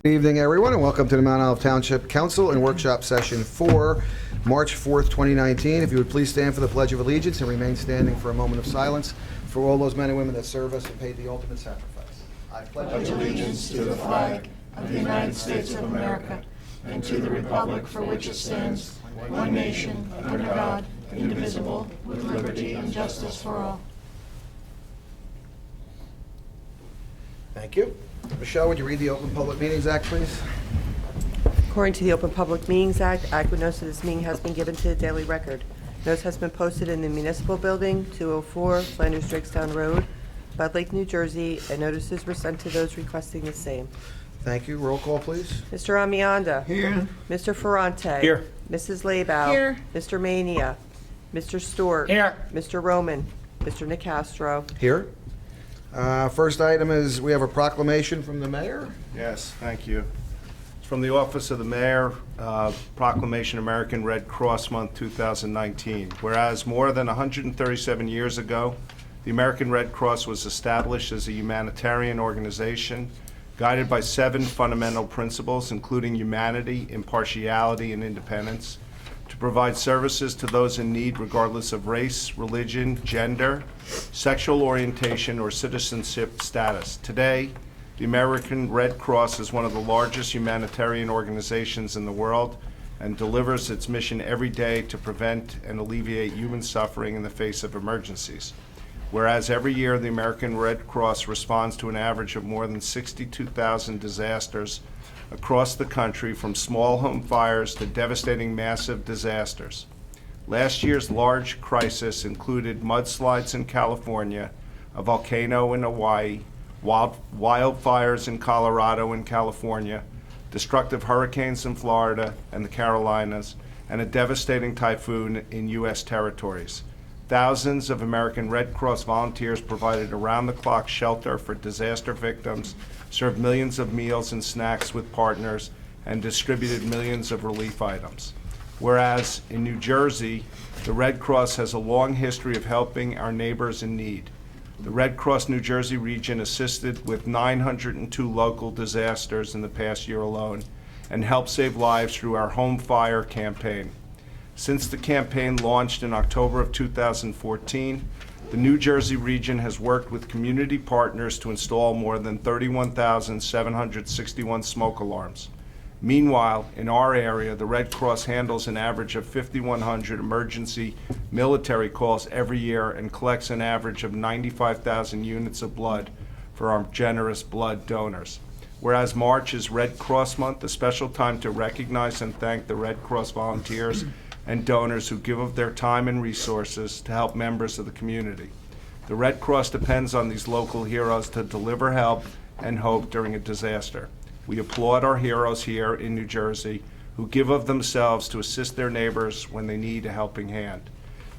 Good evening, everyone, and welcome to the Mount Olive Township Council and Workshop Session 4, March 4th, 2019. If you would please stand for the Pledge of Allegiance and remain standing for a moment of silence for all those men and women that serve us and paid the ultimate sacrifice. I pledge allegiance to the flag of the United States of America and to the republic for which it stands, one nation, under God, indivisible, with liberty and justice for all. Thank you. Michelle, would you read the Open Public Meetings Act, please? According to the Open Public Meetings Act, adequate notice of this meeting has been given to the Daily Record. Notice has been posted in the Municipal Building, 204 Flanders Drakestown Road, Bud Lake, New Jersey, and notices were sent to those requesting the same. Thank you. Roll call, please. Mr. Amianda. Here. Mr. Ferrante. Here. Mrs. Labow. Here. Mr. Mania. Mr. Stewart. Here. Mr. Roman. Mr. Nicastro. Here. First item is we have a proclamation from the mayor. Yes, thank you. It's from the Office of the Mayor, Proclamation American Red Cross Month 2019. Whereas more than 137 years ago, the American Red Cross was established as a humanitarian organization guided by 7 fundamental principles, including humanity, impartiality, and independence, to provide services to those in need regardless of race, religion, gender, sexual orientation, or citizenship status. Today, the American Red Cross is one of the largest humanitarian organizations in the world and delivers its mission every day to prevent and alleviate human suffering in the face of emergencies. Whereas every year the American Red Cross responds to an average of more than 62,000 disasters across the country, from small home fires to devastating massive disasters. Last year's large crisis included mudslides in California, a volcano in Hawaii, wildfires in Colorado and California, destructive hurricanes in Florida and the Carolinas, and a devastating typhoon in U.S. territories. Thousands of American Red Cross volunteers provided around-the-clock shelter for disaster victims, served millions of meals and snacks with partners, and distributed millions of relief items. Whereas in New Jersey, the Red Cross has a long history of helping our neighbors in need. The Red Cross New Jersey region assisted with 902 local disasters in the past year alone and helped save lives through our Home Fire campaign. Since the campaign launched in October of 2014, the New Jersey region has worked with community partners to install more than 31,761 smoke alarms. Meanwhile, in our area, the Red Cross handles an average of 5,100 emergency military calls every year and collects an average of 95,000 units of blood for our generous blood donors. Whereas March is Red Cross Month, a special time to recognize and thank the Red Cross volunteers and donors who give of their time and resources to help members of the community. The Red Cross depends on these local heroes to deliver help and hope during a disaster. We applaud our heroes here in New Jersey who give of themselves to assist their neighbors when they need a helping hand.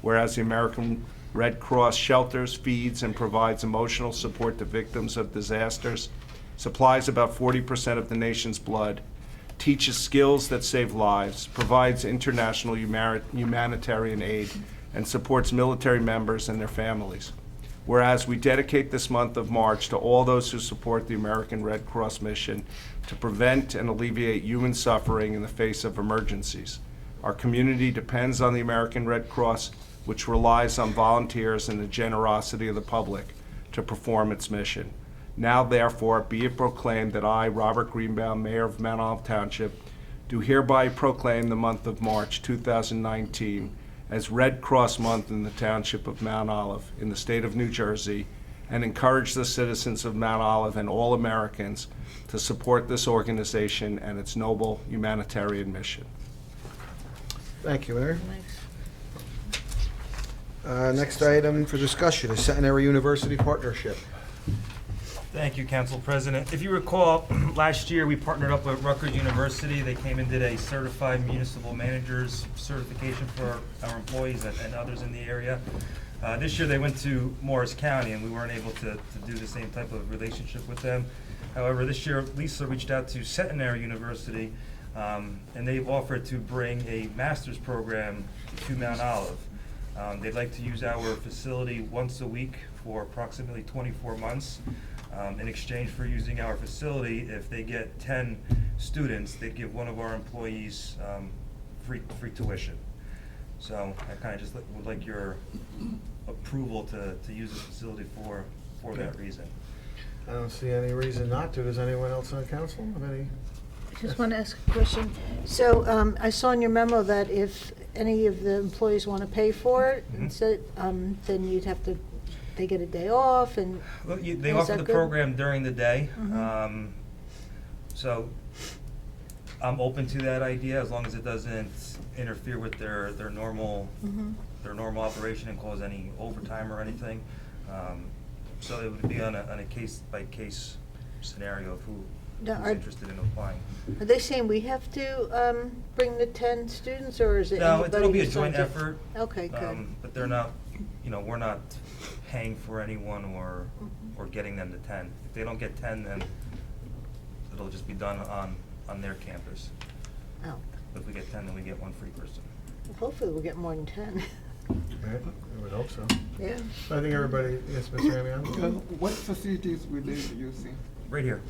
Whereas the American Red Cross shelters, feeds, and provides emotional support to victims of disasters, supplies about 40% of the nation's blood, teaches skills that save lives, provides international humanitarian aid, and supports military members and their families. Whereas we dedicate this month of March to all those who support the American Red Cross mission to prevent and alleviate human suffering in the face of emergencies. Our community depends on the American Red Cross, which relies on volunteers and the generosity of the public to perform its mission. Now, therefore, be it proclaimed that I, Robert Greenbaum, Mayor of Mount Olive Township, do hereby proclaim the month of March 2019 as Red Cross Month in the Township of Mount Olive in the state of New Jersey, and encourage the citizens of Mount Olive and all Americans to support this organization and its noble humanitarian mission. Thank you, Mayor. Next item for discussion is Centenary University Partnership. Thank you, Council President. If you recall, last year we partnered up with Rutgers University. They came and did a certified municipal managers certification for our employees and others in the area. This year they went to Morris County, and we weren't able to do the same type of relationship with them. However, this year Lisa reached out to Centenary University, and they've offered to bring a master's program to Mount Olive. They'd like to use our facility once a week for approximately 24 months. In exchange for using our facility, if they get 10 students, they'd give one of our employees free tuition. So I kind of just would like your approval to use the facility for that reason. I don't see any reason not to. Does anyone else on council have any? I just want to ask a question. So I saw in your memo that if any of the employees want to pay for it, then you'd have to, they get a day off and. Well, they is offer that the good? program during the day, so I'm open to that idea as long as it doesn't interfere with their normal operation and cause any overtime or anything. So it would be on a case-by-case scenario of who's Now, interested in applying. Are they saying we have to bring the 10 students, or is it No, anybody it'll be a who joint signs up? effort. Okay, good. But they're not, we're not paying for anyone or getting them to 10. If they don't get 10, then it'll just be done on their campus. Oh, If we get 10, then we get one free person. well, hopefully we'll get more than 10. Right, I would hope so. Yeah. I think everybody, yes, Mr. Amiano? What facilities will they be using? Right here.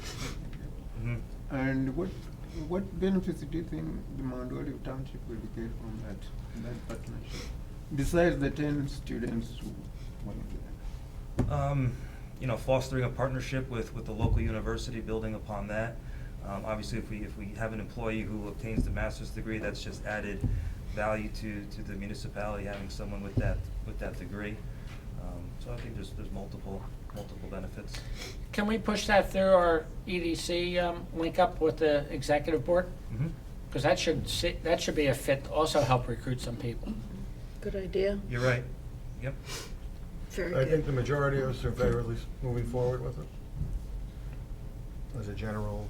Mhm. And what benefits do you think the Mount Olive Township will get from that partnership? Besides the 10 students who want to do that? Fostering a partnership with the local university, building upon that. Obviously, if we have an employee who obtains the master's degree, that's just added value to the municipality, having someone with that degree. So I think there's multiple benefits. Can we push that through our EDC link up with the executive board? Mhm. Because that should be a fit, to also help recruit some people. Good idea. You're right. Yep. Very I think good. the majority of us are in favor of at least moving forward with it. As a general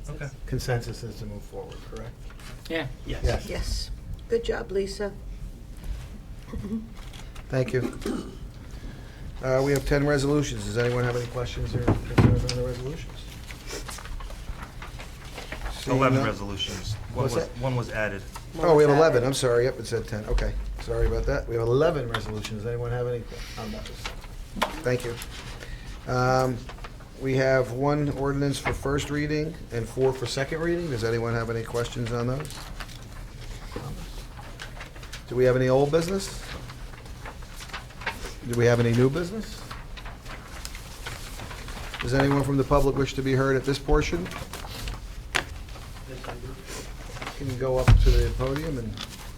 Okay. consensus is to move forward, correct? Yeah. Yes. Yes. Good job, Lisa. Thank you. We have 10 resolutions. Does anyone have any questions or concerns on the resolutions? Seeing 11 none- resolutions. What's that? One was added. Oh, we have 11. I'm sorry. Yep, it said 10. Okay. Sorry about that. We have 11 resolutions. Does anyone have any on those? Thank you. We have one ordinance for first reading and 4 for second reading. Does anyone have any questions on those? Do we have any old business? Do we have any new business? Does anyone from the public wish to be heard at this portion? Can you go up to the podium and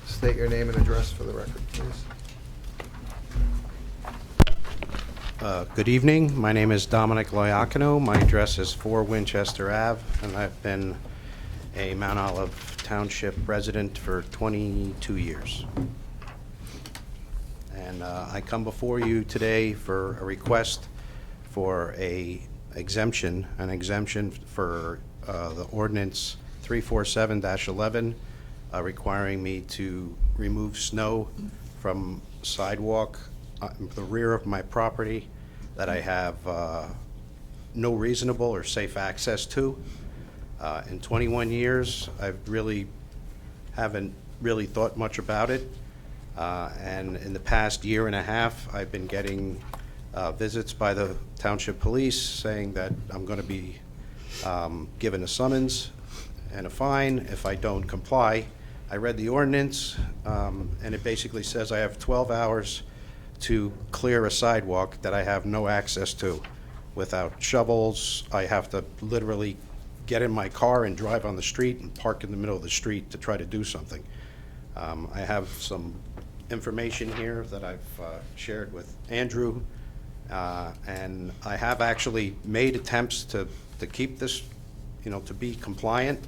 state your name and address for the record, please? Good evening. My name is Dominic Loiacono. My address is 4 Winchester Ave, and I've been a Mount Olive Township resident for 22 years. And I come before you today for a request for an exemption for the ordinance 347-11, requiring me to remove snow from sidewalk the rear of my property that I have no reasonable or safe access to. In 21 years, I haven't really thought much about it. And in the past year and a half, I've been getting visits by the township police saying that I'm going to be given a summons and a fine if I don't comply. I read the ordinance, and it basically says I have 12 hours to clear a sidewalk that I have no access to. Without shovels, I have to literally get in my car and drive on the street and park in the middle of the street to try to do something. I have some information here that I've shared with Andrew, and I have actually made attempts to keep this, to be compliant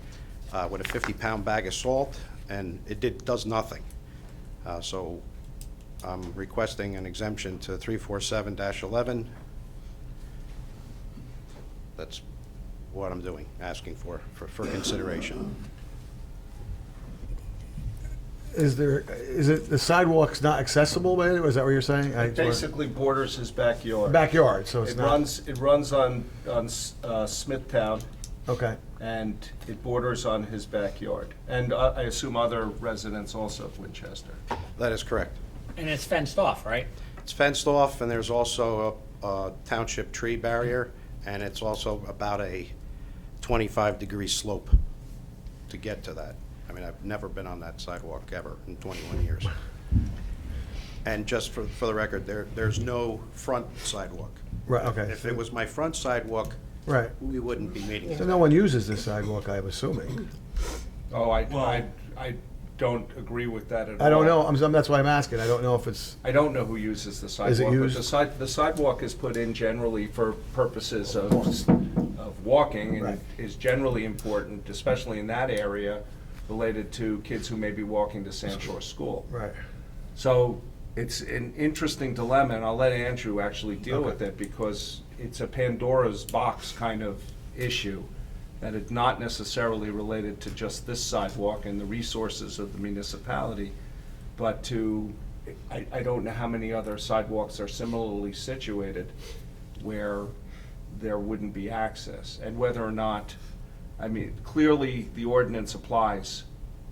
with a 50-pound bag of salt, and it does nothing. So I'm requesting an exemption to 347-11. That's what I'm doing, asking for consideration. Is it, the sidewalk's not accessible by any, is that what you're saying? It basically borders his backyard. Backyard, so it's not. It runs on Smithtown, Okay. and it borders on his backyard. And I assume other residents also of Winchester. That is correct. And it's fenced off, right? It's fenced off, and there's also a township tree barrier, and it's also about a 25-degree slope to get to that. I mean, I've never been on that sidewalk ever in 21 years. And just for the record, there's no front sidewalk. Right, okay. If it was my front sidewalk, Right. we wouldn't be meeting. So no one uses this sidewalk, I'm assuming? Oh, I don't agree with that at all. I don't know, that's why I'm asking, I don't know if it's, I don't know who uses the sidewalk. Is it used? But the sidewalk is put in generally for purposes of walking, and Right. is generally important, especially in that area, related to kids who may be walking to Sand Shore School. right. So it's an interesting dilemma, and I'll let Andrew actually deal Okay. with it, because it's a Pandora's box kind of issue, that it's not necessarily related to just this sidewalk and the resources of the municipality, but to, I don't know how many other sidewalks are similarly situated where there wouldn't be access, and whether or not, I mean, clearly the ordinance applies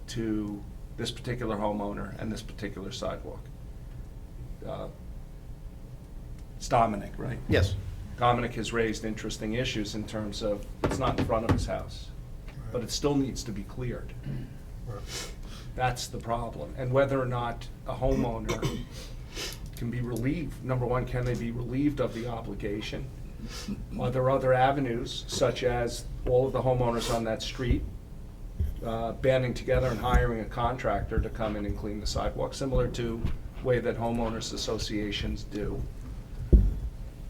to this particular homeowner and this particular sidewalk. It's Dominic, right? Yes. Dominic has raised interesting issues in terms of, it's not in front of his house, but it still needs to be cleared. That's the problem. And whether or not a homeowner can be relieved, number one, can they be relieved of the obligation? Are there other avenues, such as all of the homeowners on that street banding together and hiring a contractor to come in and clean the sidewalk, similar to the way that homeowners associations do?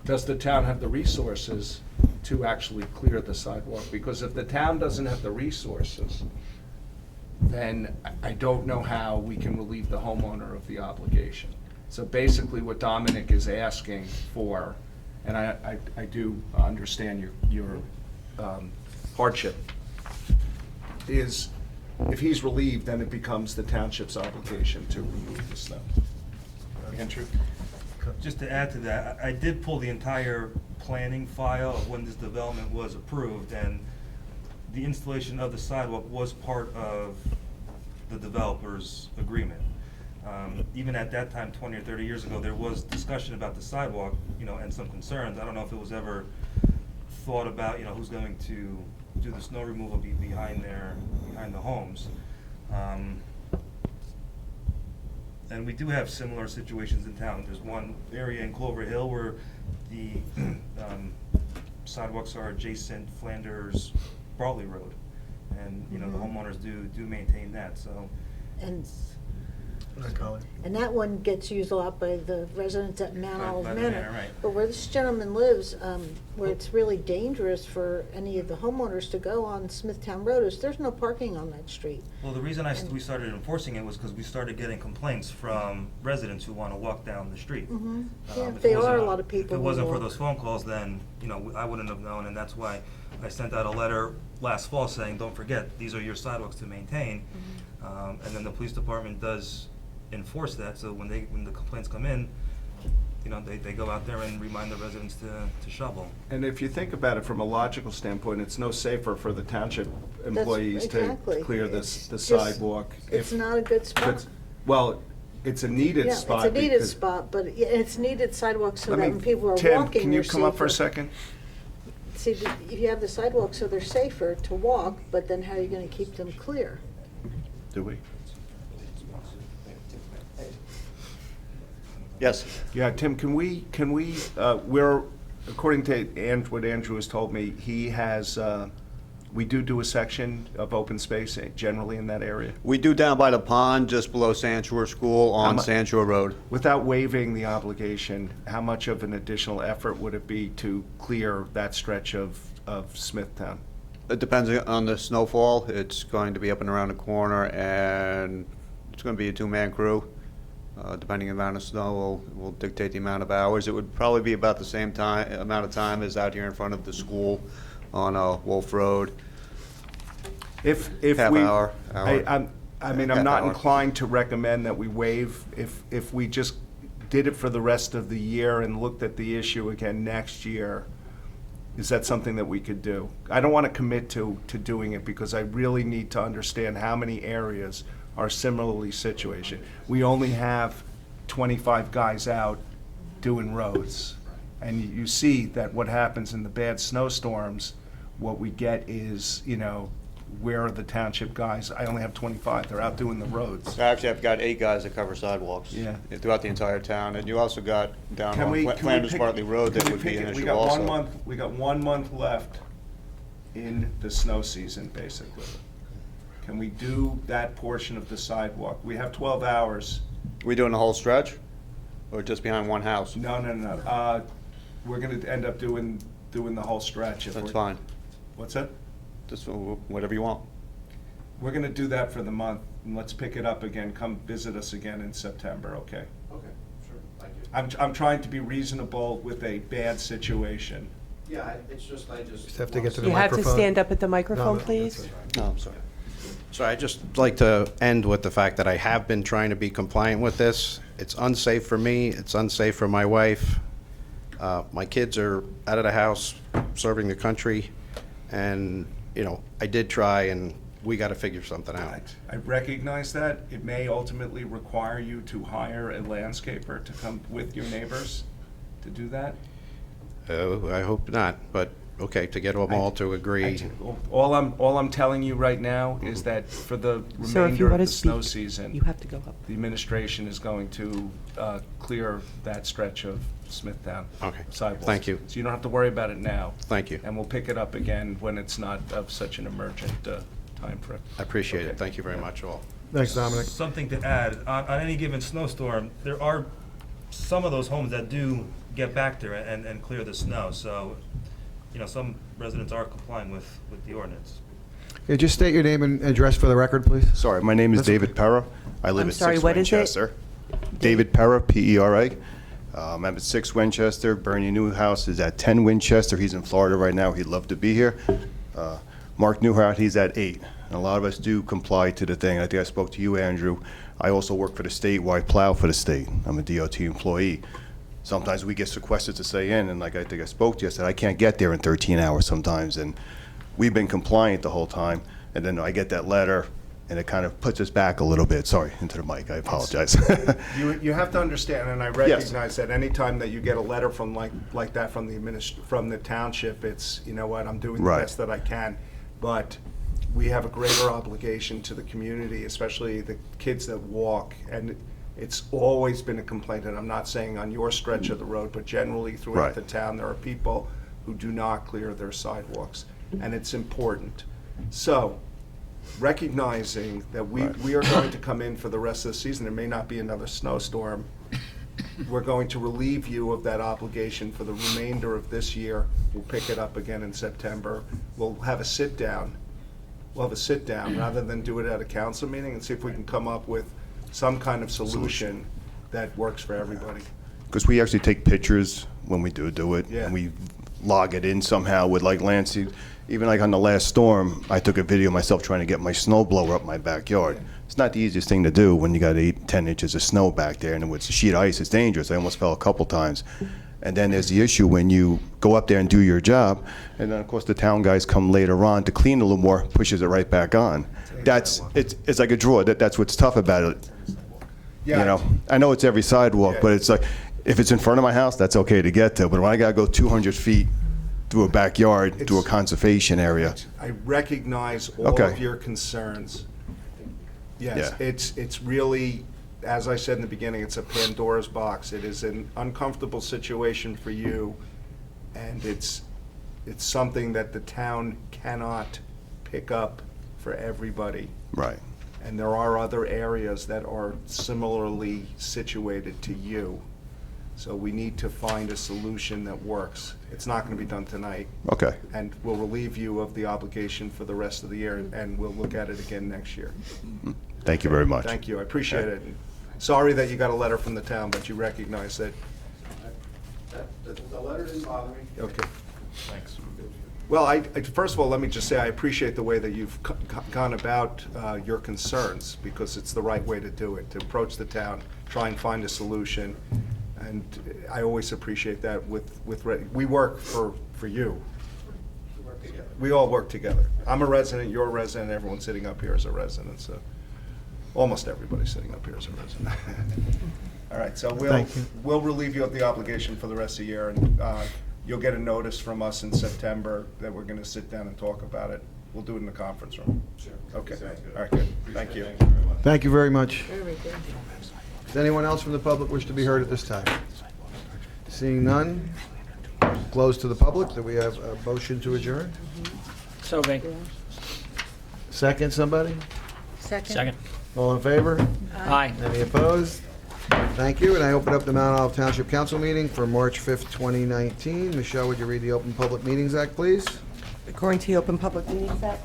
Does the town have the resources to actually clear the sidewalk? Because if the town doesn't have the resources, then I don't know how we can relieve the homeowner of the obligation. So basically what Dominic is asking for, and I do understand your hardship, is if he's relieved, then it becomes the township's obligation to remove the snow. Andrew? Just to add to that, I did pull the entire planning file of when this development was approved, and the installation of the sidewalk was part of the developer's agreement. Even at that time, 20 or 30 years ago, there was discussion about the sidewalk, and some concerns. I don't know if it was ever thought about, who's going to do the snow removal behind the homes. And we do have similar situations in town. There's one area in Clover Hill where the sidewalks are adjacent Flanders Bartley Road. And, the homeowners do maintain that, so. And that one gets used a lot by the residents at Mount By Olive the Manor. manor, right. But where this gentleman lives, where it's really dangerous for any of the homeowners to go on Smithtown Road, is there's no parking on that street. Well, the reason we started enforcing it was because we started getting complaints from residents who want to walk down the street. Yeah, If it there are wasn't- a lot of people If it who wasn't for walk. those phone calls, then, I wouldn't have known, and that's why I sent out a letter last fall saying, don't forget, these are your sidewalks to maintain. And then the police department does enforce that, so when the complaints come in, they go out there and remind the residents to shovel. And if you think about it from a logical standpoint, it's no safer for the township employees to exactly. clear the It's just- sidewalk. It's if- not a good spot. it's- Well, it's a needed Yeah, spot. it's a needed because- spot, but it's needed sidewalks so Let that me- when people are Tim, walking, can you they're come up for a safer. second? See, if you have the sidewalks so they're safer to walk, but then how are you gonna keep them clear? Do we? Yes. Yeah, Tim, can we, we're, according to what Andrew has told me, he has, we do a section of open space generally in that area, We do down by the pond, just below Sand Shore School How on mu- Sand Shore Road. without waiving the obligation. How much of an additional effort would it be to clear that stretch of Smithtown? It depends on the snowfall. It's going to be up and around the corner, and it's going to be a two-man crew. Depending on the amount of snow, will dictate the amount of hours. It would probably be about the same amount of time as out here in front of the school on Wolf Road. If Half we, hour, hour. I mean, I'm Half not hour. inclined to recommend that we waive. If we just did it for the rest of the year and looked at the issue again next year, Is that something that we could do? I don't want to commit to doing it because I really need to understand how many areas are similarly situated. We only have 25 guys out doing roads. And you see that what happens in the bad snowstorms, what we get is, where are the township guys? I only have 25. They're out doing the roads. Actually, I've got 8 guys that cover sidewalks. Yeah. Throughout the entire town, and you also got down Can on we Flanders pick- Bartley Road can that we would be pick an it? issue We got also. 1 month, we got 1 month left in the snow season, basically. Can we do that portion of the sidewalk? We have 12 hours. We doing the whole stretch, or just behind one house? No. We're gonna end up doing the whole stretch. If That's we're- fine. What's that? Just whatever you want. We're gonna do that for the month, and let's pick it up again. Come visit us again in September, okay? Okay, sure, thank you. I'm trying to be reasonable with a bad situation. Yeah, it's just, I Just have to get to the You have to microphone. stand up at the microphone, No, please. that's it. No, I'm sorry. So I'd just like to end with the fact that I have been trying to be compliant with this. It's unsafe for me, it's unsafe for my wife. My kids are out of the house, serving the country, and, I did try, and we got to figure something out. I recognize that. It may ultimately require you to hire a landscaper to come with your neighbors to do that. I hope not, but, okay, to get them all to agree. All I'm telling you right now is that for the Sir, if you remainder of want the to snow speak, season, you have to go up. the administration is going to clear that stretch of Smithtown Okay. sidewalks. Thank you. So you don't have to worry about it now. Thank you. And we'll pick it up again when it's not of such an emergent timeframe. I appreciate it. Okay. Thank you very much, all. Thanks, Dominic. Something to add, on any given snowstorm, there are some of those homes that do get back there and clear the snow, so, some residents are complying with the ordinance. Yeah, just state your name and address for the record, please. Sorry, my name is That's David okay. Perra. I live I'm at sorry, 6 what is it? Winchester. David Perra, P-E-R-A. I'm at 6 Winchester. Bernie Newhouse is at 10 Winchester. He's in Florida right now. He'd love to be here. Mark Newhart, he's at 8. And a lot of us do comply to the thing. I think I spoke to you, Andrew. I also work for the state where I plow for the state. I'm a DOT employee. Sometimes we get sequestered to stay in, and like I think I spoke to you, I said, I can't get there in 13 hours sometimes. And we've been compliant the whole time. And then I get that letter, and it kind of puts us back a little bit. Sorry, into the mic, I apologize. You have to understand, and I recognize that anytime that you get a letter from like that from the township, it's, you know what, I'm doing the Right. best that I can. But we have a greater obligation to the community, especially the kids that walk, and it's always been a complaint, and I'm not saying on your stretch of the road, but generally throughout Right. the town, there are people who do not clear their sidewalks, and it's important. So, recognizing that we are going to come in for the rest of the season, there may not be another snowstorm, we're going to relieve you of that obligation for the remainder of this year. We'll pick it up again in September. We'll have a sit-down. Rather than do it at a council meeting, and see if we can come up with some kind of solution that works for everybody. Because we actually take pictures when we do it, Yeah. and we log it in somehow with like Lancy. Even like on the last storm, I took a video of myself trying to get my snow blower up my backyard. It's not the easiest thing to do when you got 10 inches of snow back there, and with the sheet of ice, it's dangerous. I almost fell a couple times. And then there's the issue when you go up there and do your job, and then of course the town guys come later on to clean a little more, pushes it right back on. It's like a draw. That's what's tough about it. Yeah. You know, I know it's every sidewalk, Yeah. but it's like, if it's in front of my house, that's okay to get to. But when I gotta go 200 feet through a backyard, to a conservation area, I recognize all Okay. of your concerns. Yes, Yeah. it's really, as I said in the beginning, it's a Pandora's box. It is an uncomfortable situation for you, and it's something that the town cannot pick up for everybody. right. And there are other areas that are similarly situated to you. So we need to find a solution that works. It's not going to be done tonight. Okay. And we'll relieve you of the obligation for the rest of the year, and we'll look at it again next year. Thank you very much. Thank you, I appreciate it. Sorry that you got a letter from the town, but you recognize that. The letter didn't bother me. Okay. Thanks. Well, first of all, let me just say I appreciate the way that you've gone about your concerns, because it's the right way to do it, to approach the town, try and find a solution. And I always appreciate that we work for you. We all work together. I'm a resident, you're a resident, everyone sitting up here is a resident, so almost everybody sitting up here is a resident. All right, so we'll relieve you of the obligation for the rest of the year, and you'll get a notice from us in September that we're going to sit down and talk about it. We'll do it in the conference room. Sure. Okay. All right, good. Thank you. Thank you very much. Very good. Does anyone else from the public wish to be heard at this time? Seeing none, close to the public. Do we have a motion to adjourn? So be. Second, somebody? Second. All in favor? Aye. Any opposed? Thank you, and I open up the Mount Olive Township Council meeting for March 5th, 2019. Michelle, would you read the Open Public Meetings Act, please? According to the Open Public Meetings Act,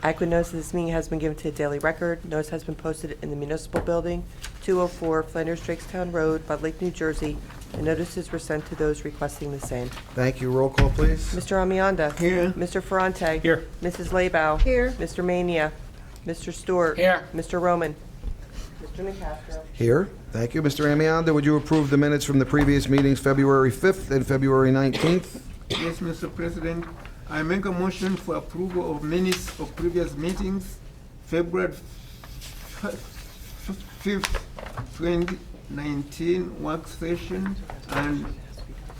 adequate notice of this meeting has been given to the Daily Record. Notice has been posted in the Municipal Building, 204 Flanders Drakestown Road, Bud Lake, New Jersey, and notices were sent to those requesting the same. Thank you. Roll call, please. Mr. Amianda. Here. Mr. Ferrante. Here. Mrs. Laybow. Here. Mr. Mania. Mr. Stewart. Here. Mr. Roman. Mr. Nacastro. Here. Thank you. Mr. Amianda, would you approve the minutes from the previous meetings, February 5th and February 19th? Yes, Mr. President, I make a motion for approval of minutes of previous meetings, February 5th, 2019 work session, and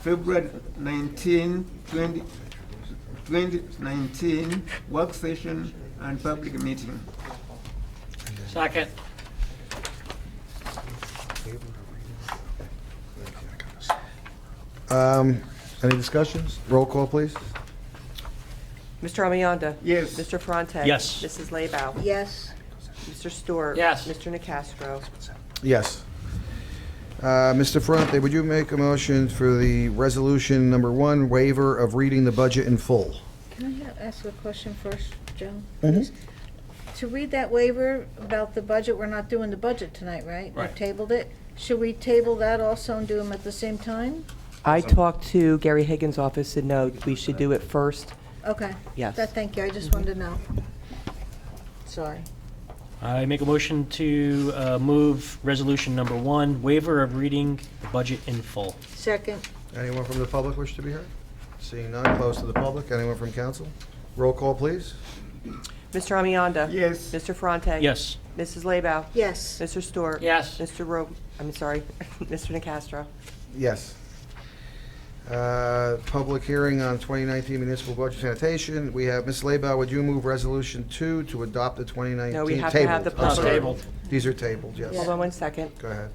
February 19, 2019 work session and public meeting. Second. Any discussions? Roll call, please. Mr. Amianda. Yes. Mr. Ferrante. Yes. Mrs. Laybow. Yes. Mr. Stewart. Yes. Mr. Nacastro. Yes. Mr. Ferrante, would you make a motion for the resolution number 1, waiver of reading the budget in full? Can I ask a question first, Joe? Mhm. Please? To read that waiver about the budget, we're not doing the budget tonight, right? Right. We've tabled it. Should we table that also and do them at the same time? I talked to Gary Higgins' office and no, we should do it first. Okay. Yes. Thank you, I just wanted to know. Sorry. I make a motion to move resolution number 1, waiver of reading the budget in full. Second. Anyone from the public wish to be heard? Seeing none, close to the public. Anyone from council? Roll call, please. Mr. Amianda. Yes. Mr. Ferrante. Yes. Mrs. Laybow. Yes. Mr. Stewart. Yes. Mr. Mr. Nacastro. Yes. Public hearing on 2019 municipal budget sanitation. We have, Ms. Laybow, would you move resolution 2 to adopt the 2019? No, we have to have the Tabled. I'm public- sorry. Tabled. These are tabled, yes. Hold on one second. Go ahead.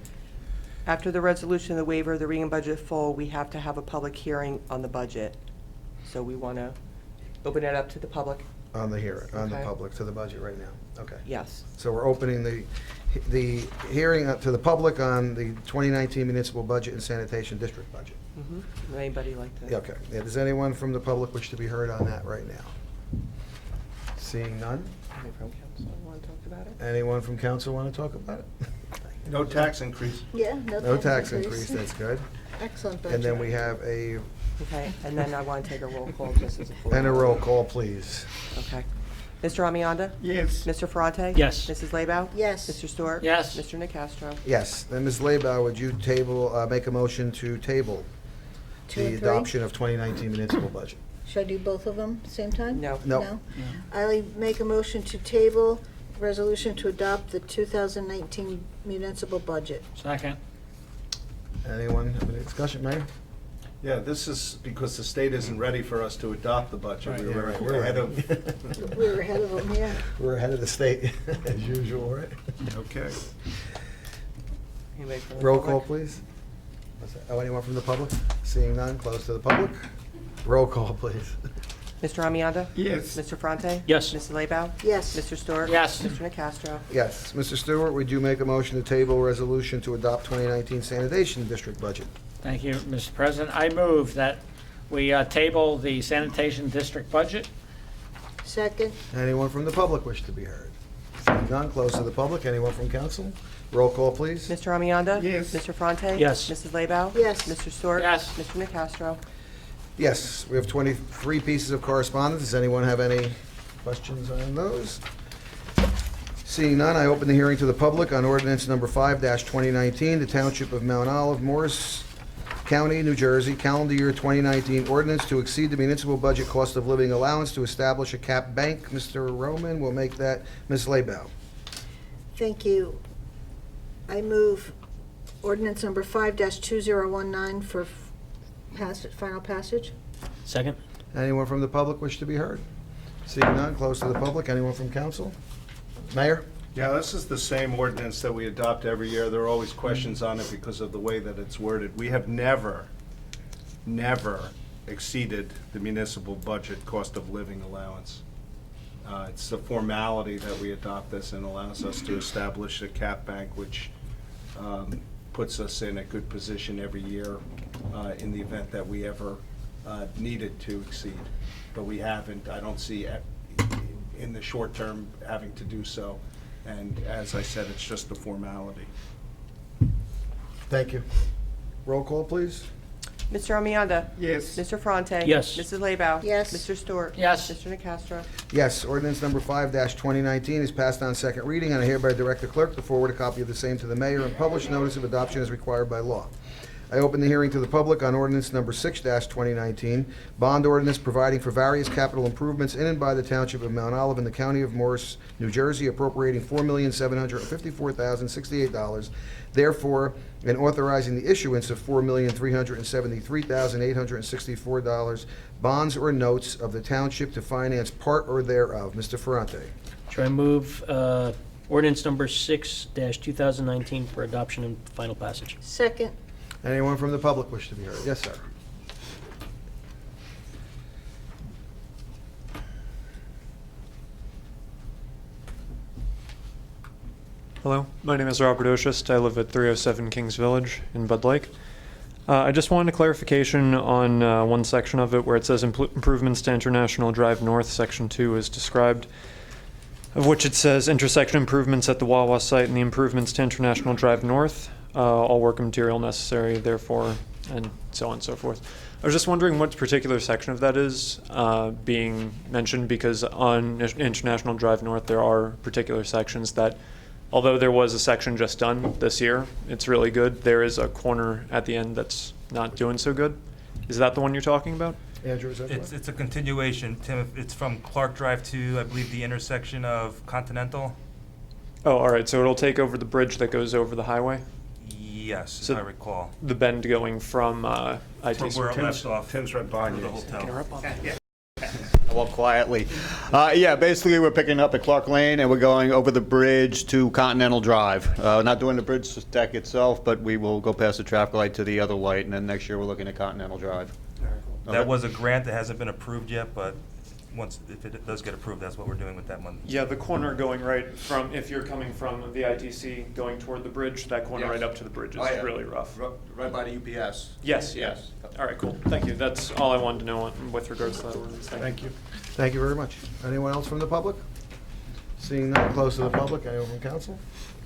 After the resolution, the waiver of the reading budget full, we have to have a public hearing on the budget. So we want to open it up to the public? On the hearing, on the Okay. public, to the budget right now. Okay. Yes. So we're opening the hearing up to the public on the 2019 municipal budget and sanitation district budget. Would anybody like to? Yeah, okay. Yeah, does anyone from the public wish to be heard on that right now? Seeing none? Anybody from council want to talk about it? Anyone from council want to talk about it? No tax increase. Yeah, No tax increase, that's good. Excellent budget. And then we have a, Okay, and then I want to take a roll call just as a. full- and a roll call, please. Okay. Mr. Amianda? Yes. Mr. Ferrante? Yes. Mrs. Laybow? Yes. Mr. Stewart? Yes. Mr. Nacastro? Yes, then Ms. Laybow, would you make a motion to table 2 the and 3? adoption of 2019 municipal budget? Should I do both of them at the same time? No. No. I make a motion to table resolution to adopt the 2019 municipal budget. Second. Anyone have any discussion, Mayor? Yeah, this is because the state isn't ready for us to adopt the budget. Right, We yeah, were right, we're ahead of. We were ahead of them, yeah. We're ahead of the state, as usual, right? Okay. Anybody from the Roll public? call, please. Oh, anyone from the public? Seeing none, close to the public. Roll call, please. Mr. Amianda? Yes. Mr. Ferrante? Yes. Mrs. Laybow? Yes. Mr. Stewart? Yes. Mr. Nacastro? Yes. Mr. Stewart, would you make a motion to table resolution to adopt 2019 sanitation district budget? Thank you, Mr. President. I move that we table the sanitation district budget. Second. Anyone from the public wish to be heard? Seeing none, close to the public. Anyone from council? Roll call, please. Mr. Amianda? Yes. Mr. Ferrante? Yes. Mrs. Laybow? Yes. Mr. Stewart? Yes. Mr. Nacastro? Yes, we have 23 pieces of correspondence. Does anyone have any questions on those? Seeing none, I open the hearing to the public on ordinance number 5-2019, the Township of Mount Olive, Morris County, New Jersey, calendar year 2019 ordinance to exceed the municipal budget cost of living allowance to establish a cap bank. Mr. Roman will make that. Ms. Laybow. Thank you. I move ordinance number 5-2019 for final passage. Second? Anyone from the public wish to be heard? Seeing none, close to the public. Anyone from council? Mayor? Yeah, this is the same ordinance that we adopt every year. There are always questions on it because of the way that it's worded. We have never exceeded the municipal budget cost of living allowance. It's a formality that we adopt this and allows us to establish a cap bank, which puts us in a good position every year in the event that we ever needed to exceed. But we haven't. I don't see in the short term having to do so. And as I said, it's just a formality. Thank you. Roll call, please. Mr. Amianda? Yes. Mr. Ferrante? Yes. Mrs. Laybow? Yes. Mr. Stewart? Yes. Mr. Nacastro? Yes, ordinance number 5-2019 is passed on second reading, and I hereby direct the clerk to forward a copy of the same to the mayor and publish notice of adoption as required by law. I open the hearing to the public on ordinance number 6-2019, bond ordinance providing for various capital improvements in and by the Township of Mount Olive in the County of Morris, New Jersey, appropriating $4,754,068, therefore, and authorizing the issuance of $4,373,864 bonds or notes of the township to finance part or thereof. Mr. Ferrante. Try and move ordinance number 6-2019 for adoption and final passage. Second. Anyone from the public wish to be heard? Yes, sir. Hello, my name is Robert Oshist. I live at 307 Kings Village in Bud Lake. I just wanted a clarification on one section of it where it says improvements to International Drive North, Section 2 is described, of which it says intersection improvements at the Wawa site and the improvements to International Drive North, all work and material necessary, therefore, and so on and so forth. I was just wondering what particular section of that is being mentioned, because on International Drive North there are particular sections that, although there was a section just done this year, it's really good, there is a corner at the end that's not doing so good. Is that the one you're talking about? Andrew, is that It's a continuation, Tim. It's from Clark Drive to, I believe, the intersection of Continental. Oh, all right, so it'll take over the bridge that goes over the highway? Yes, So if I recall. The bend going from ITC. From where it left off. Tim's right behind to you. the hotel. I walk quietly. Yeah, basically, we're picking up at Clark Lane, and we're going over the bridge to Continental Drive. Not doing the bridge deck itself, but we will go past the traffic light to the other light, and then next year, we're looking at Continental Drive. That was a grant that hasn't been approved yet, but if it does get approved, that's what we're doing with that one. Yeah, the corner going right from, if you're coming from the ITC going toward the bridge, that corner Yes. right up to the bridge is really rough. Right by the UPS. Yes, yes. All right, cool. Thank you. That's all I wanted to know with regards to that ordinance. Thank you. Thank you very much. Anyone else from the public? Seeing none, close to the public. Anyone from council?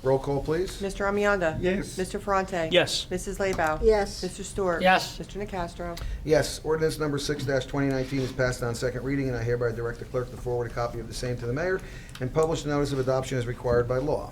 Roll call, please. Mr. Amianda? Yes. Mr. Ferrante? Yes. Mrs. Laybow? Yes. Mr. Stewart? Yes. Mr. Nacastro? Yes, ordinance number 6-2019 is passed on second reading, and I hereby direct the clerk to forward a copy of the same to the mayor and publish the notice of adoption as required by law.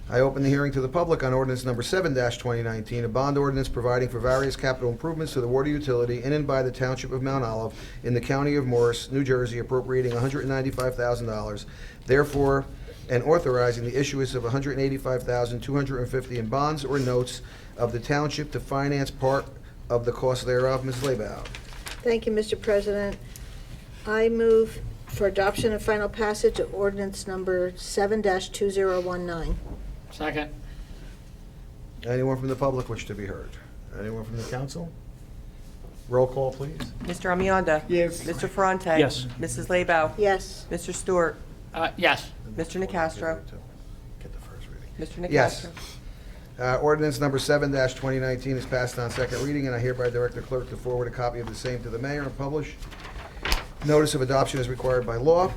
I open the hearing to the public on ordinance number 7-2019, a bond ordinance providing for various capital improvements to the water utility in and by the Township of Mount Olive in the County of Morris, New Jersey, appropriating $195,000, therefore, and authorizing the issuance of $185,250 in bonds or notes of the township to finance part of the cost thereof. Ms. Laybow. Thank you, Mr. President. I move for adoption and final passage of ordinance number 7-2019. Second. Anyone from the public wish to be heard? Anyone from the council? Roll call, please. Mr. Amianda? Yes. Mr. Ferrante? Yes. Mrs. Laybow? Yes. Mr. Stewart? Yes. Mr. Nacastro? Get the first reading. Mr. Nacastro? Yes. Ordinance number 7-2019 is passed on second reading, and I hereby direct the clerk to forward a copy of the same to the mayor and publish notice of adoption as required by law.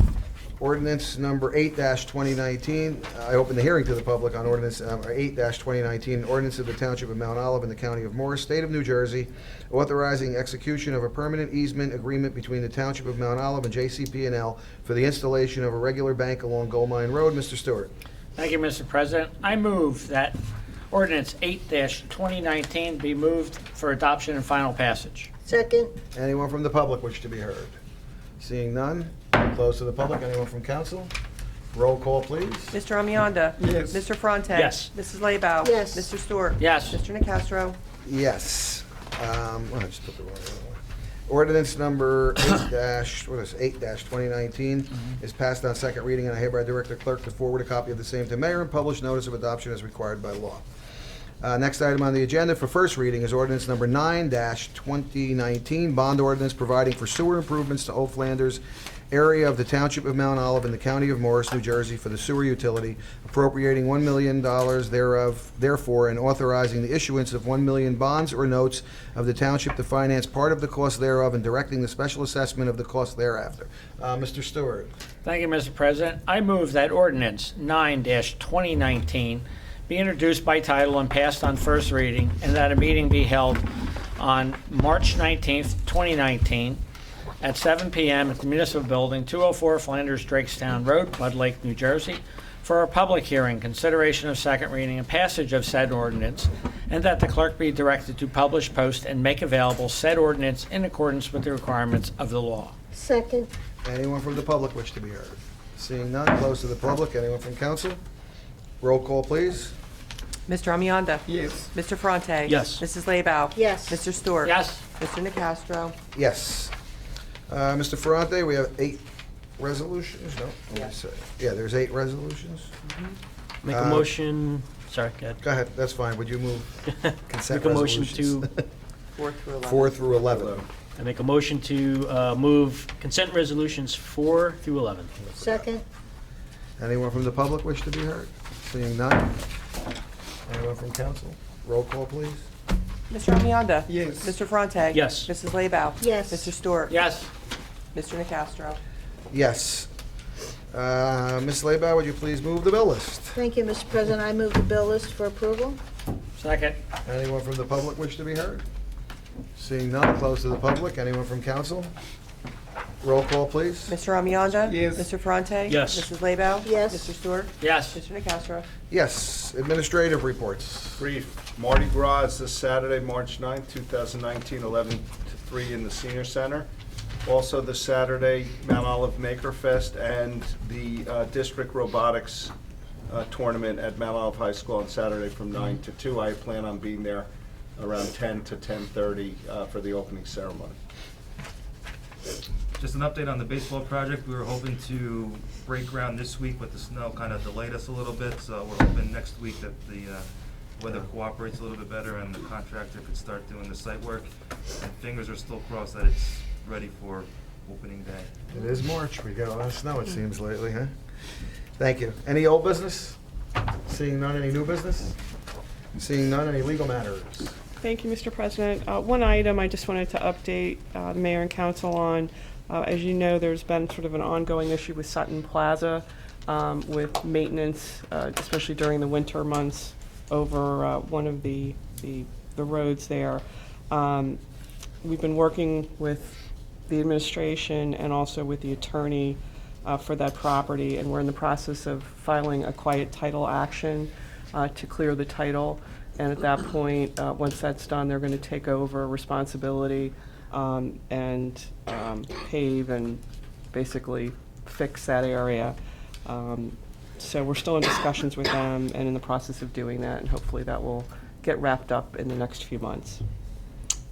Ordinance number 8-2019, I open the hearing to the public on ordinance 8-2019, ordinance of the Township of Mount Olive in the County of Morris, State of New Jersey, authorizing execution of a permanent easement agreement between the Township of Mount Olive and JCP&L for the installation of a regular bank along Gold Mine Road. Mr. Stewart. Thank you, Mr. President. I move that ordinance 8-2019 be moved for adoption and final passage. Second. Anyone from the public wish to be heard? Seeing none, close to the public. Anyone from council? Roll call, please. Mr. Amianda? Yes. Mr. Ferrante? Yes. Mrs. Laybow? Yes. Mr. Stewart? Yes. Mr. Nacastro? Yes. I just put the wrong one. Ordinance number 8-2019 is passed on second reading, and I hereby direct the clerk to forward a copy of the same to mayor and publish notice of adoption as required by law. Next item on the agenda for first reading is ordinance number 9-2019, bond ordinance providing for sewer improvements to Old Flanders area of the Township of Mount Olive in the County of Morris, New Jersey for the sewer utility, appropriating $1 million thereof, therefore, and authorizing the issuance of 1 million bonds or notes of the township to finance part of the cost thereof and directing the special assessment of the cost thereafter. Mr. Stewart. Thank you, Mr. President. I move that ordinance 9-2019 be introduced by title and passed on first reading, and that a meeting be held on March 19th, 2019, at 7 p.m. at the Municipal Building, 204 Flanders Drakestown Road, Bud Lake, New Jersey, for a public hearing, consideration of second reading, and passage of said ordinance, and that the clerk be directed to publish, post, and make available said ordinance in accordance with the requirements of the law. Second. Anyone from the public wish to be heard? Seeing none, close to the public. Anyone from council? Roll call, please. Mr. Amianda? Yes. Mr. Ferrante? Yes. Mrs. Laybow? Yes. Mr. Stewart? Yes. Mr. Nacastro? Yes. Mr. Ferrante, we have 8 resolutions? No? Let me see. Yeah, there's 8 resolutions. Make a motion, sorry, go ahead. Go ahead, that's fine. Would you move consent Make a motion resolutions? to, 4 through 11. 4 through 11. I make a motion to move consent resolutions 4 through 11. Second. Anyone from the public wish to be heard? Seeing none? Anyone from council? Roll call, please. Mr. Amianda? Yes. Mr. Ferrante? Yes. Mrs. Laybow? Yes. Mr. Stewart? Yes. Mr. Nacastro? Yes. Ms. Laybow, would you please move the bill list? Thank you, Mr. President. I move the bill list for approval. Second. Anyone from the public wish to be heard? Seeing none, close to the public. Anyone from council? Roll call, please. Mr. Amianda? Yes. Mr. Ferrante? Yes. Mrs. Laybow? Yes. Mr. Stewart? Yes. Mr. Nacastro? Yes. Administrative reports. Brief. Mardi Gras is this Saturday, March 9th, 2019, 11 to 3 in the Senior Center. Also this Saturday, Mount Olive Maker Fest and the District Robotics Tournament at Mount Olive High School on Saturday from 9 to 2. I plan on being there around 10 to 10:30 for the opening ceremony. Just an update on the baseball project. We were hoping to break ground this week, but the snow kind of delayed us a little bit, so we're hoping next week that the weather cooperates a little bit better and the contractor could start doing the site work. And fingers are still crossed that it's ready for opening day. It is March. We got a lot of snow, it seems, lately, huh? Thank you. Any old business? Seeing none, any new business? Seeing none, any legal matters? Thank you, Mr. President. One item I just wanted to update the mayor and council on. As you know, there's been sort of an ongoing issue with Sutton Plaza with maintenance, especially during the winter months over one of the roads there. We've been working with the administration and also with the attorney for that property, and we're in the process of filing a quiet title action to clear the title. And at that point, once that's done, they're going to take over responsibility and pave and basically fix that area. So we're still in discussions with them and in the process of doing that, and hopefully that will get wrapped up in the next few months.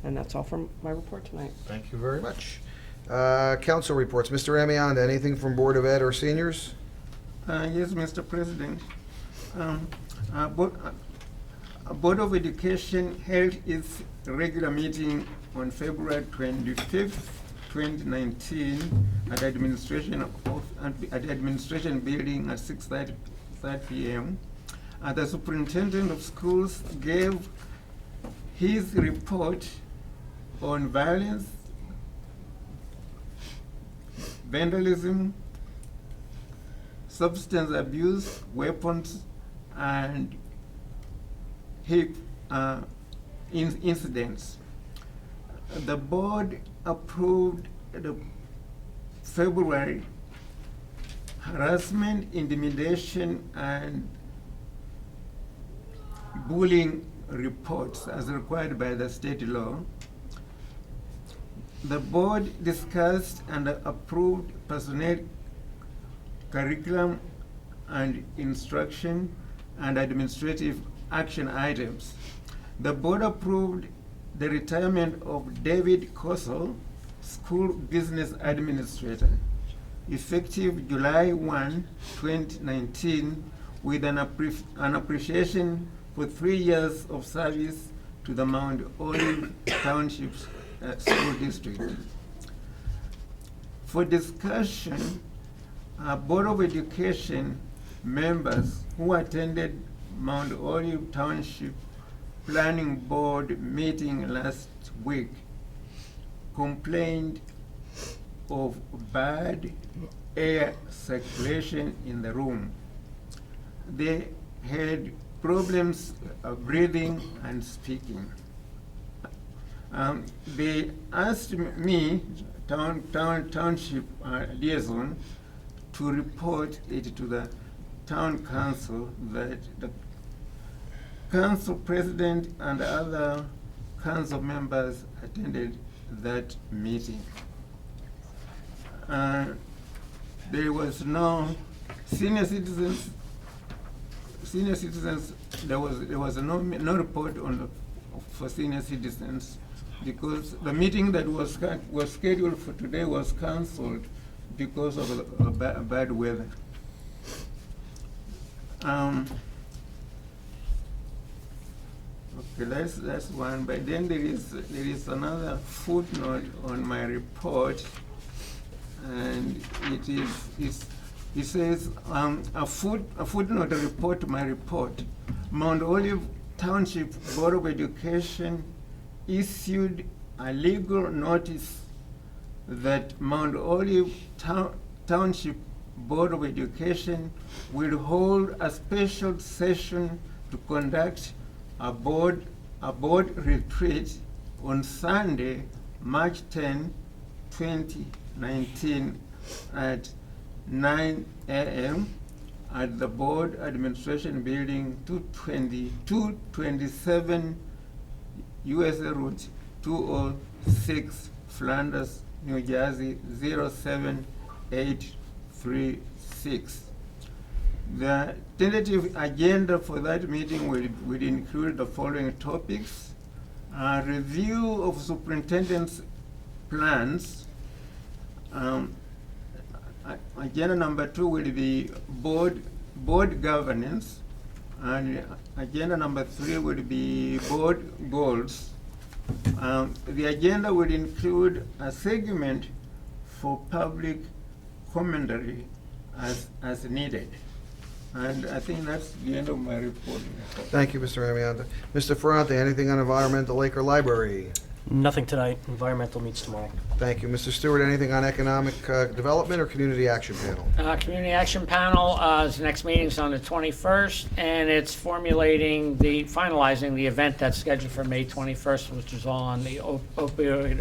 And that's all from my report tonight. Thank you very much. Council reports. Mr. Amianda, anything from Board of Ed or seniors? Yes, Mr. President. Board of Education held its regular meeting on February 25th, 2019 at the administration building at 6:30 p.m. The superintendent of schools gave his report on violence, vandalism, substance abuse, weapons, and hate incidents. The board approved the February harassment, intimidation, and bullying reports as required by the state law. The board discussed and approved personnel, curriculum and instruction and administrative action items. The board approved the retirement of David Kosel, School Business Administrator, effective July 1, 2019, with an appreciation for 3 years of service to the Mount Olive Township School District. For discussion, our Board of Education members who attended Mount Olive Township Planning Board meeting last week complained of bad air circulation in the room. They had problems breathing and speaking. They asked me, township liaison, to report it to the town council that the council president and other council members attended that meeting. There was no senior citizens. There was no report for senior citizens because the meeting that was scheduled for today was cancelled because of bad weather. Okay, that's one. But then there is another footnote on my report, and it says a footnote report to my report. Mount Olive Township Board of Education issued a legal notice that Mount Olive Township Board of Education will hold a special session to conduct a board retreat on Sunday, March 10, 2019 at 9 a.m. at the Board Administration Building 227 USA Route 206, Flanders, New Jersey 07836. The tentative agenda for that meeting will include the following topics: a review of superintendent's plans. Agenda number 2 will be board governance, and agenda number 3 will be board goals. The agenda will include a segment for public commentary as needed. And I think that's the end of my report. Thank you, Mr. Amianda. Mr. Ferrante, anything on environmental, lake, or library? Nothing tonight. Environmental meets tomorrow. Thank you. Mr. Stewart, anything on economic development or community action panel? Community Action Panel, the next meeting's on the 21st, and it's finalizing the event that's scheduled for May 21st, which is all on the opioid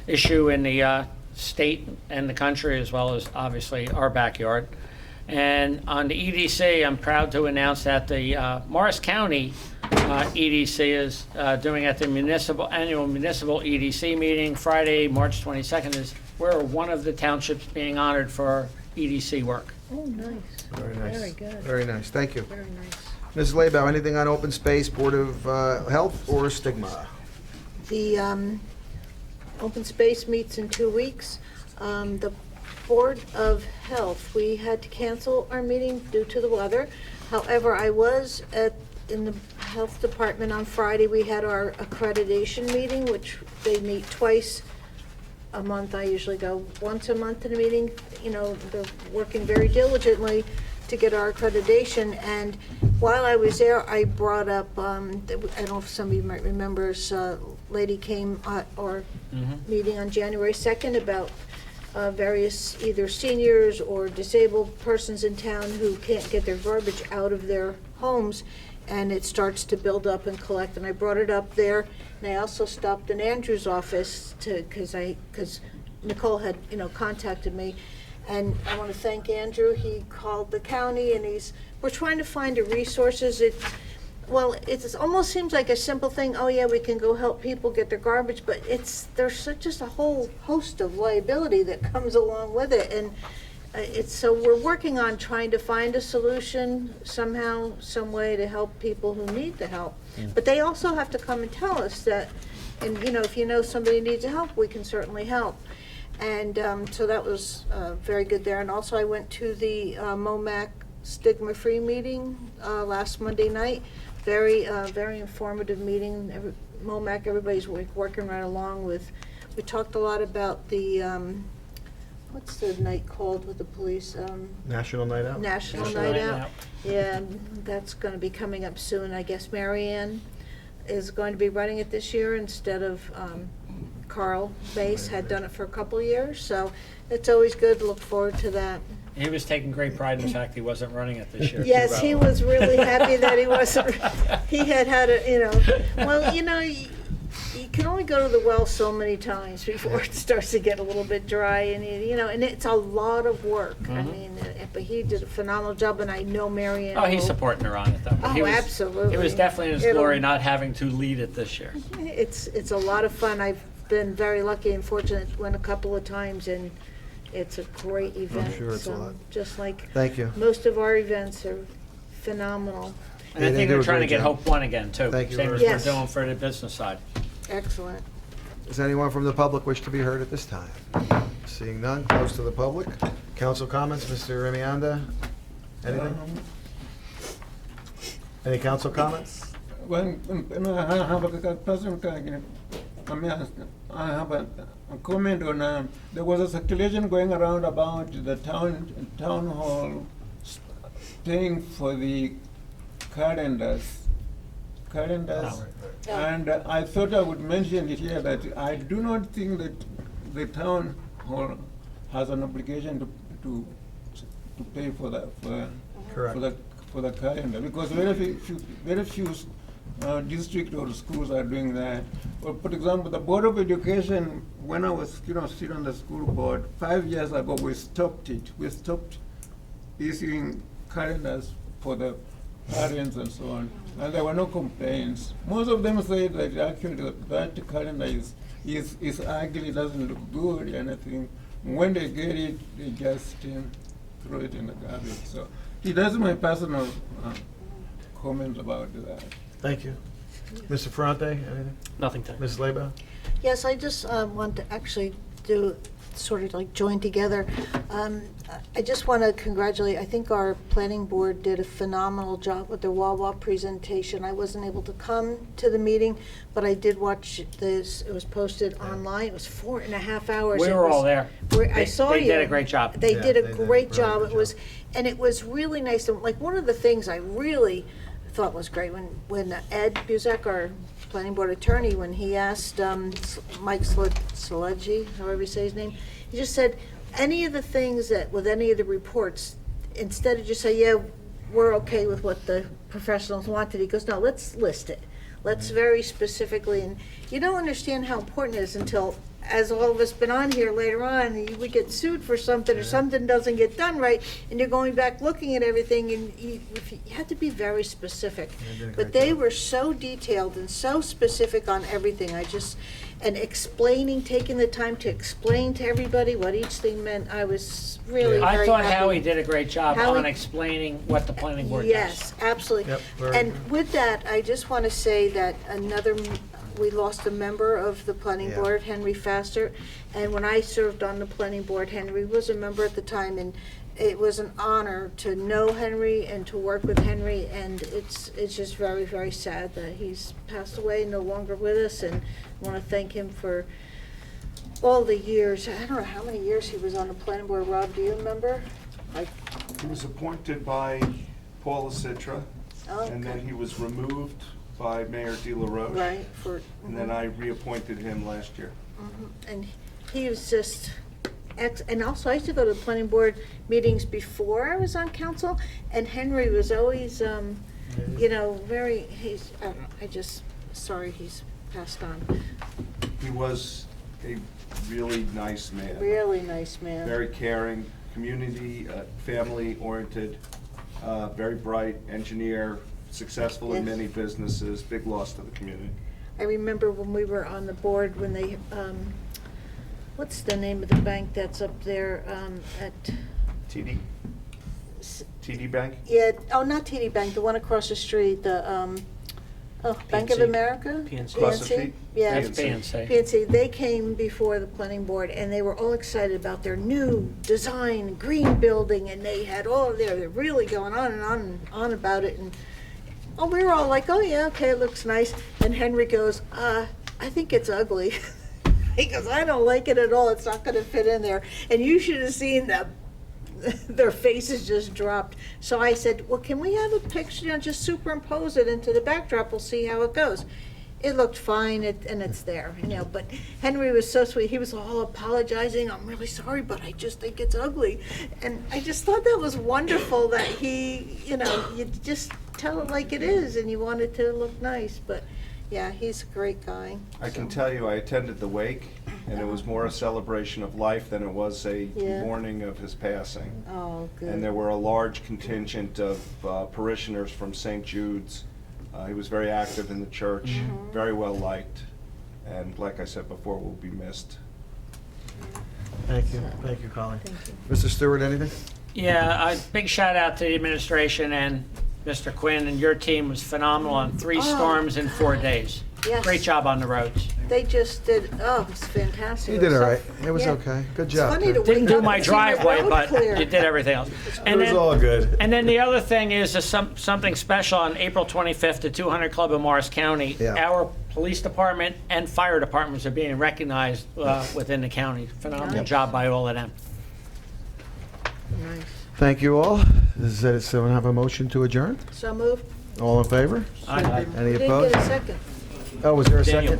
issue in the state and the country, as well as obviously our backyard. And on the EDC, I'm proud to announce that the Morris County EDC is doing at the annual municipal EDC meeting Friday, March 22nd. We're one of the townships being honored for EDC work. Oh, nice. Very nice. Very good. Very nice. Thank you. Very nice. Ms. Laybow, anything on open space, Board of Health, or stigma? The open space meets in 2 weeks. The Board of Health, we had to cancel our meeting due to the weather. However, I was in the health department on Friday. We had our accreditation meeting, which they meet twice a month. I usually go once a month to the meeting. You know, they're working very diligently to get our accreditation. And while I was there, I brought up, I don't know if some of you might remember, a lady came at our meeting on January 2nd about various either seniors or disabled persons in town who can't get their garbage out of their homes, and it starts to build up and collect. And I brought it up there, and I also stopped in Andrew's office because Nicole had contacted me, and I want to thank Andrew. He called the county, and we're trying to find the resources. well, it almost seems like a simple thing, oh yeah, we can go help people get their garbage, but just a whole host of liability that comes along with it, and so we're working on trying to find a solution somehow, some way to help people who need the help. But they also have to come and tell us that, and if you know somebody needs help, we can certainly help. And so that was very good there. And also I went to the MOMAC stigma-free meeting last Monday night. Very informative meeting. MOMAC, everybody's working right along with. We talked a lot about the, what's the night called with the police? National Night Out? National Night Out. Yeah, that's going to be coming up soon. I guess Marianne is going to be running it this year instead of Carl Bass had done it for a couple of years. So it's always good to look forward to that. He was taking great pride in the fact he wasn't running it this year. Yes, too, he Raul. was really happy that he wasn't, he had well, you can only go to the well so many times before it starts to get a little bit dry, and and it's a lot of work. I mean, but he did a phenomenal job, and I know Marianne. Oh, he's supporting her on it, though. But he was, absolutely. He was definitely in his glory not having to lead it this year. It's a lot of fun. I've been very lucky and fortunate, went a couple of times, and it's a great event. sure it's a So, lot. just like Thank you. most of our events are phenomenal. And I They think do they're a trying to great get job. Hope One again, too. Thank you Same very as much. Yes. we're doing for the business side. Excellent. Does anyone from the public wish to be heard at this time? Seeing none, close to the public. Council comments, Mr. Remianda? Anything? Any council comments? Well, I have a person, I have a comment on, there was a circulation going around about the town hall paying for the calendars. And I thought I would mention it here that I do not think that the town hall has an obligation to pay for that, Correct. for the calendar, because very few district or schools are doing that. Well, for example, the Board of Education, when I was sitting on the school board 5 years ago, we stopped it. We stopped issuing calendars for the parents and so on, and there were no complaints. Most of them say that actually that calendar is ugly, doesn't look good or anything. When they get it, they just throw it in the garbage. So that's my personal comment about that. Thank you. Mr. Ferrante, anything? Nothing to. Ms. Leba? Yes, I just want to actually do sort of like join together. I just want to congratulate, I think our planning board did a phenomenal job with their Wawa presentation. I wasn't able to come to the meeting, but I did watch this. It was posted online. It was 4.5 hours. We It were was- all there. I saw you. They did a great job. They Yeah, did a they did a great really job. good It was, and it was really nice. And like one of the things I really thought was great when Ed Buzek, our planning board attorney, when he asked Mike Sludgy, however you say his name, he just said any of the things that with any of the reports, instead of just say, yeah, we're okay with what the professionals wanted, he goes, no, let's list it. Let's very specifically, and you don't understand how important it is until, as all of us been on here later on, we get sued for something or something doesn't get done right, and you're going back looking at everything, and you have to be very specific. They did a But great they job. were so detailed and so specific on everything. And explaining, taking the time to explain to everybody what each thing meant. I was really very happy. I thought Howie did a great job Howie- on explaining what the planning board does. Yes, absolutely. Yep, very And good. with that, I just want to say that we lost a member of the planning Yeah. board, Henry Faster. And when I served on the planning board, Henry was a member at the time, and it was an honor to know Henry and to work with Henry. And it's just very, very sad that he's passed away, no longer with us. And I want to thank him for all the years. I don't know how many years he was on the planning board. Rob, do you remember? Like, He was appointed by Paula Citra, oh, and then okay. he was removed by Mayor De La Roche. Right, for. And then I reappointed him last year. And he was just, and also I used to go to the planning board meetings before I was on council, and Henry was always, very, sorry he's passed on. He was a really nice man. Really nice man. Very caring, community, family-oriented, very bright engineer, successful in Yes. many businesses, big loss to the community. I remember when we were on the board, when they, what's the name of the bank that's up there at, TD? TD Bank? yeah, oh, not TD Bank, the one across the street, the, Bank of PNC. America? PNC. Across the street? Yeah. That's PNC. PNC, they came before the planning board, and they were all excited about their new design, green building, and they had all, they're really going on and on and on about it, and, oh, we were all like, oh, yeah, okay, it looks nice, and Henry goes, I think it's ugly. He goes, I don't like it at all, it's not gonna fit in there, and you should have seen their faces just dropped. So I said, well, can we have a picture, just superimpose it into the backdrop, we'll see how it goes. It looked fine, and it's there, but Henry was so sweet, he was all apologizing, I'm really sorry, but I just think it's ugly. And I just thought that was wonderful that he, you just tell it like it is, and you want it to look nice, but, yeah, he's a great guy. I can tell you, I attended the wake, and it was more a celebration of life than it was a Yeah. mourning of his passing. Oh, good. And there were a large contingent of parishioners from St. Jude's. He was very active in the church, very well liked, and like I said before, will be missed. Thank you. Thank you, Colleen. Thank you. Mr. Stewart, anything? Yeah, a big shout out to the administration and Mr. Quinn, and your team was phenomenal on 3 Oh, storms in 4 days. Yes. Great job on the roads. They just did, oh, it's fantastic. You It did was all so- right. It was yeah. okay. Good It's job. funny Ted. to wake Didn't do up my and see the driveway, road but clear. you did everything else. It was all good. And then the other thing is something special on April 25th, the 200 Club of Morris County. Yeah. Our police department and fire departments are being recognized within the county. Phenomenal job by all of them. Nice. Thank you all. Does someone have a motion to adjourn? So moved. All in favor? Aye. Any We didn't opposed? get a second. Oh, was there a Daniel. second?